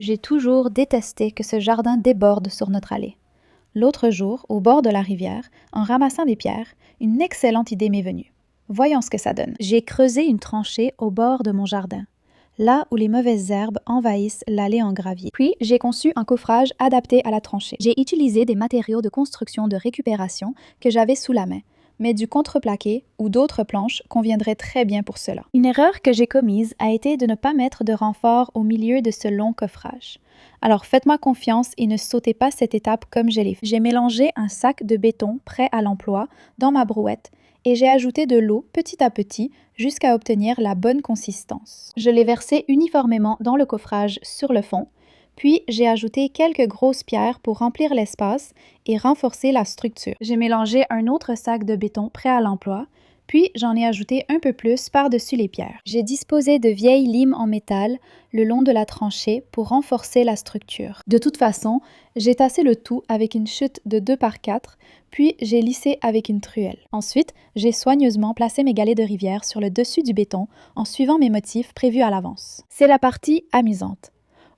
J'ai toujours détesté que ce jardin déborde sur notre allée. L'autre jour, au bord de la rivière, en ramassant des pierres, une excellente idée m'est venue. Voyons ce que ça donne. J'ai creusé une tranchée au bord de mon jardin, là où les mauvaises herbes envahissent l'allée en gravier. Puis, j'ai conçu un coffrage adapté à la tranchée. J'ai utilisé des matériaux de construction de récupération que j'avais sous la main, mais du contreplaqué ou d'autres planches conviendraient très bien pour cela. Une erreur que j'ai commise a été de ne pas mettre de renfort au milieu de ce long coffrage. Alors faites-moi confiance et ne sautez pas cette étape comme je l'ai fait. J'ai mélangé un sac de béton prêt à l'emploi dans ma brouette et j'ai ajouté de l'eau petit à petit jusqu'à obtenir la bonne consistance. Je l'ai versé uniformément dans le coffrage sur le fond, puis j'ai ajouté quelques grosses pierres pour remplir l'espace et renforcer la structure. J'ai mélangé un autre sac de béton prêt à l'emploi, puis j'en ai ajouté un peu plus par-dessus les pierres. J'ai disposé de vieilles limes en métal le long de la tranchée pour renforcer la structure. De toute façon, j'ai tassé le tout avec une chute de 2 par 4, puis j'ai lissé avec une truelle. Ensuite, j'ai soigneusement placé mes galets de rivière sur le dessus du béton en suivant mes motifs prévus à l'avance. C'est la partie amusante.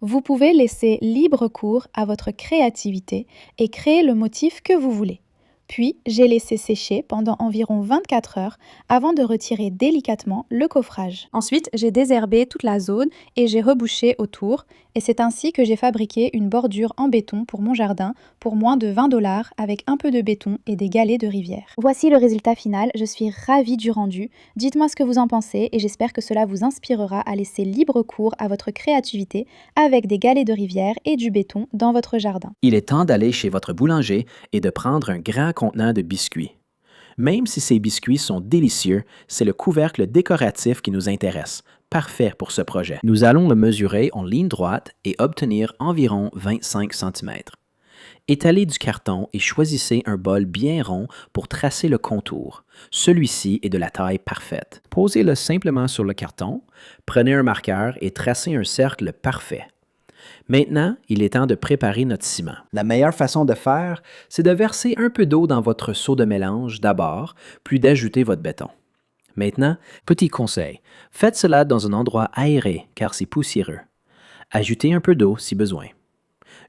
Vous pouvez laisser libre cours à votre créativité et créer le motif que vous voulez. Puis, j'ai laissé sécher pendant environ 24 heures avant de retirer délicatement le coffrage. Ensuite, j'ai désherbé toute la zone et j'ai rebouché autour. Et c'est ainsi que j'ai fabriqué une bordure en béton pour mon jardin pour moins de 20$ avec un peu de béton et des galets de rivière. Voici le résultat final. Je suis ravie du rendu. Dites-moi ce que vous en pensez et j'espère que cela vous inspirera à laisser libre cours à votre créativité avec des galets de rivière et du béton dans votre jardin. Il est temps d'aller chez votre boulanger et de prendre un grand contenant de biscuits. Même si ces biscuits sont délicieux, c'est le couvercle décoratif qui nous intéresse, parfait pour ce projet. Nous allons le mesurer en ligne droite et obtenir environ 25 cm. Étalez du carton et choisissez un bol bien rond pour tracer le contour. Celui-ci est de la taille parfaite. Posez-le simplement sur le carton, prenez un marqueur et tracez un cercle parfait. Maintenant, il est temps de préparer notre ciment. La meilleure façon de faire, c'est de verser un peu d'eau dans votre seau de mélange d'abord, puis d'ajouter votre béton. Maintenant, petit conseil, faites cela dans un endroit aéré car c'est poussiéreux. Ajoutez un peu d'eau si besoin.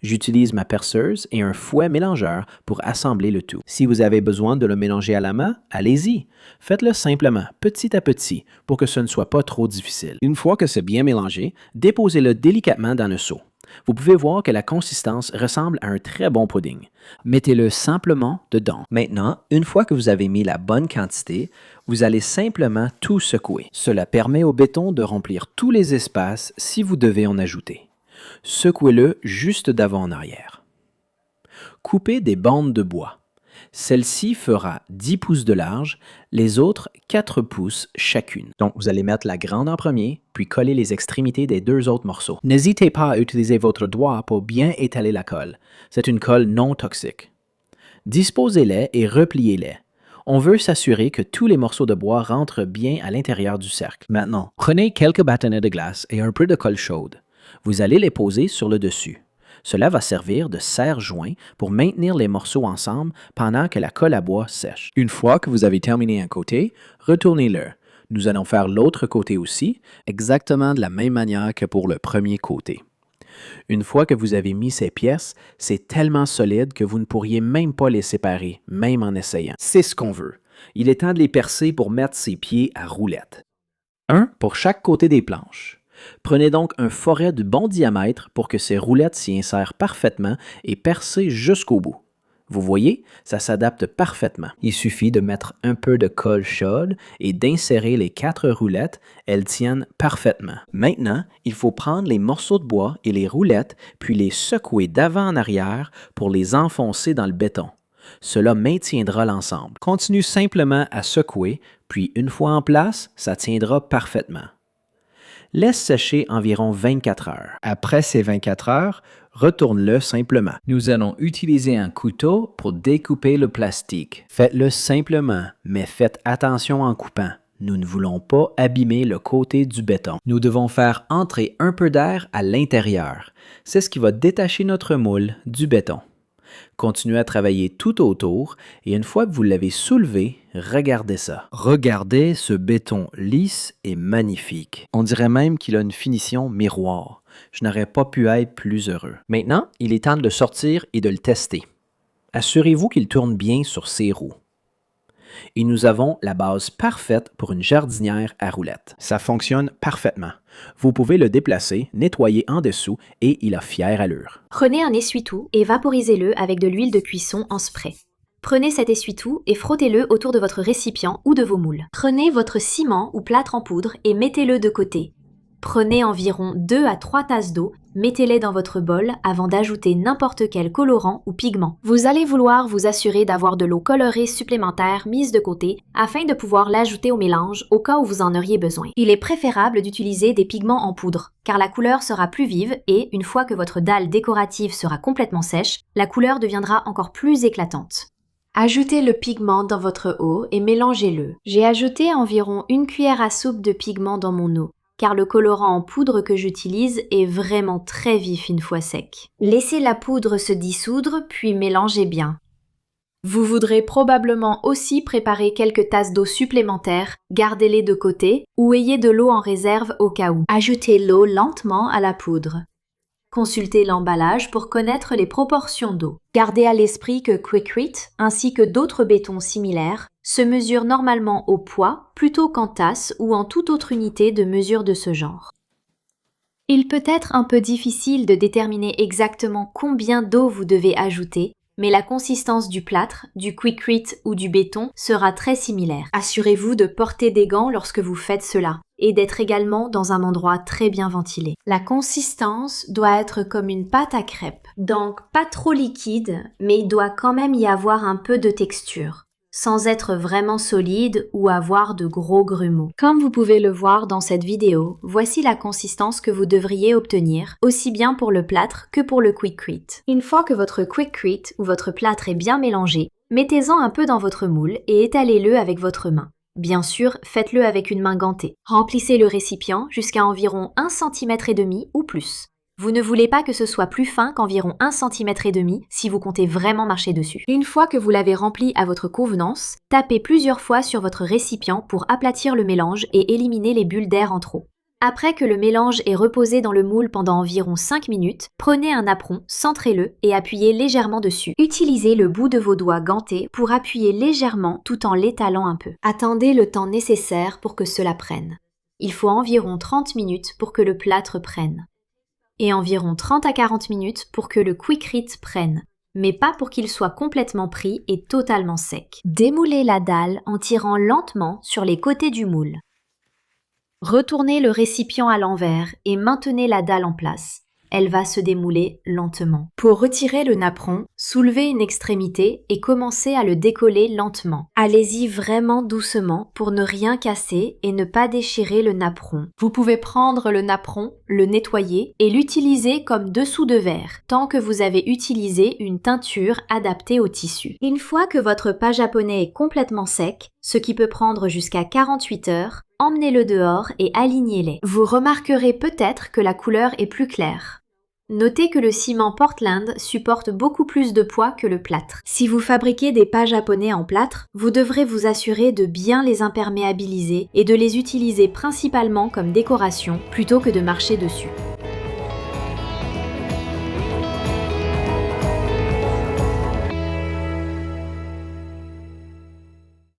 J'utilise ma perceuse et un fouet mélangeur pour assembler le tout. Si vous avez besoin de le mélanger à la main, allez-y. Faites-le simplement, petit à petit, pour que ce ne soit pas trop difficile. Une fois que c'est bien mélangé, déposez-le délicatement dans le seau. Vous pouvez voir que la consistance ressemble à un très bon pudding. Mettez-le simplement dedans. Maintenant, une fois que vous avez mis la bonne quantité, vous allez simplement tout secouer. Cela permet au béton de remplir tous les espaces si vous devez en ajouter. Secouez-le juste d'avant en arrière. Coupez des bandes de bois. Celle-ci fera 10 pouces de large, les autres 4 pouces chacune. Donc, vous allez mettre la grande en premier, puis coller les extrémités des deux autres morceaux. N'hésitez pas à utiliser votre doigt pour bien étaler la colle. C'est une colle non toxique. Disposez-les et repliez-les. On veut s'assurer que tous les morceaux de bois rentrent bien à l'intérieur du cercle. Maintenant, prenez quelques bâtonnets de glace et un peu de colle chaude. Vous allez les poser sur le dessus. Cela va servir de serre-joint pour maintenir les morceaux ensemble pendant que la colle à bois sèche. Une fois que vous avez terminé un côté, retournez-le. Nous allons faire l'autre côté aussi, exactement de la même manière que pour le premier côté. Une fois que vous avez mis ces pièces, c'est tellement solide que vous ne pourriez même pas les séparer, même en essayant. C'est ce qu'on veut. Il est temps de les percer pour mettre ces pieds à roulettes. Un pour chaque côté des planches. Prenez donc un forêt de bon diamètre pour que ces roulettes s'y insèrent parfaitement et percez jusqu'au bout. Vous voyez, ça s'adapte parfaitement. Il suffit de mettre un peu de colle chaude et d'insérer les 4 roulettes, elles tiennent parfaitement. Maintenant, il faut prendre les morceaux de bois et les roulettes, puis les secouer d'avant en arrière pour les enfoncer dans le béton. Cela maintiendra l'ensemble. Continue simplement à secouer, puis une fois en place, ça tiendra parfaitement. Laisse sécher environ 24 heures. Après ces 24 heures, retourne-le simplement. Nous allons utiliser un couteau pour découper le plastique. Faites-le simplement, mais faites attention en coupant. Nous ne voulons pas abîmer le côté du béton. Nous devons faire entrer un peu d'air à l'intérieur. C'est ce qui va détacher notre moule du béton. Continuez à travailler tout autour et une fois que vous l'avez soulevé, regardez ça. Regardez ce béton lisse et magnifique. On dirait même qu'il a une finition miroir. Je n'aurais pas pu être plus heureux. Maintenant, il est temps de le sortir et de le tester. Assurez-vous qu'il tourne bien sur ses roues. Et nous avons la base parfaite pour une jardinière à roulettes. Ça fonctionne parfaitement. Vous pouvez le déplacer, nettoyer en dessous et il a fière allure. Prenez un essuie-tout et vaporisez-le avec de l'huile de cuisson en spray. Prenez cet essuie-tout et frottez-le autour de votre récipient ou de vos moules. Prenez votre ciment ou plâtre en poudre et mettez-le de côté. Prenez environ 2 à 3 tasses d'eau, mettez-les dans votre bol avant d'ajouter n'importe quel colorant ou pigment. Vous allez vouloir vous assurer d'avoir de l'eau colorée supplémentaire mise de côté afin de pouvoir l'ajouter au mélange au cas où vous en auriez besoin. Il est préférable d'utiliser des pigments en poudre, car la couleur sera plus vive et, une fois que votre dalle décorative sera complètement sèche, la couleur deviendra encore plus éclatante. Ajoutez le pigment dans votre eau et mélangez-le. J'ai ajouté environ 1 cuillère à soupe de pigment dans mon eau, car le colorant en poudre que j'utilise est vraiment très vif une fois sec. Laissez la poudre se dissoudre, puis mélangez bien. Vous voudrez probablement aussi préparer quelques tasses d'eau supplémentaires, gardez-les de côté ou ayez de l'eau en réserve au cas où. Ajoutez l'eau lentement à la poudre. Consultez l'emballage pour connaître les proportions d'eau. Gardez à l'esprit que Quikrete, ainsi que d'autres bétons similaires, se mesurent normalement au poids plutôt qu'en tasse ou en toute autre unité de mesure de ce genre. Il peut être un peu difficile de déterminer exactement combien d'eau vous devez ajouter, mais la consistance du plâtre, du Quikrete ou du béton sera très similaire. Assurez-vous de porter des gants lorsque vous faites cela et d'être également dans un endroit très bien ventilé. La consistance doit être comme une pâte à crêpes, donc pas trop liquide, mais il doit quand même y avoir un peu de texture, sans être vraiment solide ou avoir de gros grumeaux. Comme vous pouvez le voir dans cette vidéo, voici la consistance que vous devriez obtenir, aussi bien pour le plâtre que pour le Quikrete. Une fois que votre Quikrete ou votre plâtre est bien mélangé, mettez-en un peu dans votre moule et étalez-le avec votre main. Bien sûr, faites-le avec une main gantée. Remplissez le récipient jusqu'à environ 1,5 cm ou plus. Vous ne voulez pas que ce soit plus fin qu'environ 1,5 cm si vous comptez vraiment marcher dessus. Une fois que vous l'avez rempli à votre convenance, tapez plusieurs fois sur votre récipient pour aplatir le mélange et éliminer les bulles d'air en trop. Après que le mélange est reposé dans le moule pendant environ 5 minutes, prenez un apron, centrez-le et appuyez légèrement dessus. Utilisez le bout de vos doigts gantés pour appuyer légèrement tout en l'étalant un peu. Attendez le temps nécessaire pour que cela prenne. Il faut environ 30 minutes pour que le plâtre prenne. Et environ 30 à 40 minutes pour que le Quikrete prenne, mais pas pour qu'il soit complètement pris et totalement sec. Démoulez la dalle en tirant lentement sur les côtés du moule. Retournez le récipient à l'envers et maintenez la dalle en place. Elle va se démouler lentement. Pour retirer le napperon, soulevez une extrémité et commencez à le décoller lentement. Allez-y vraiment doucement pour ne rien casser et ne pas déchirer le napperon. Vous pouvez prendre le napperon, le nettoyer et l'utiliser comme dessous de verre, tant que vous avez utilisé une teinture adaptée au tissu. Une fois que votre pas japonais est complètement sec, ce qui peut prendre jusqu'à 48 heures, emmenez-le dehors et alignez-les. Vous remarquerez peut-être que la couleur est plus claire. Notez que le ciment Portland supporte beaucoup plus de poids que le plâtre. Si vous fabriquez des pas japonais en plâtre, vous devrez vous assurer de bien les imperméabiliser et de les utiliser principalement comme décoration plutôt que de marcher dessus.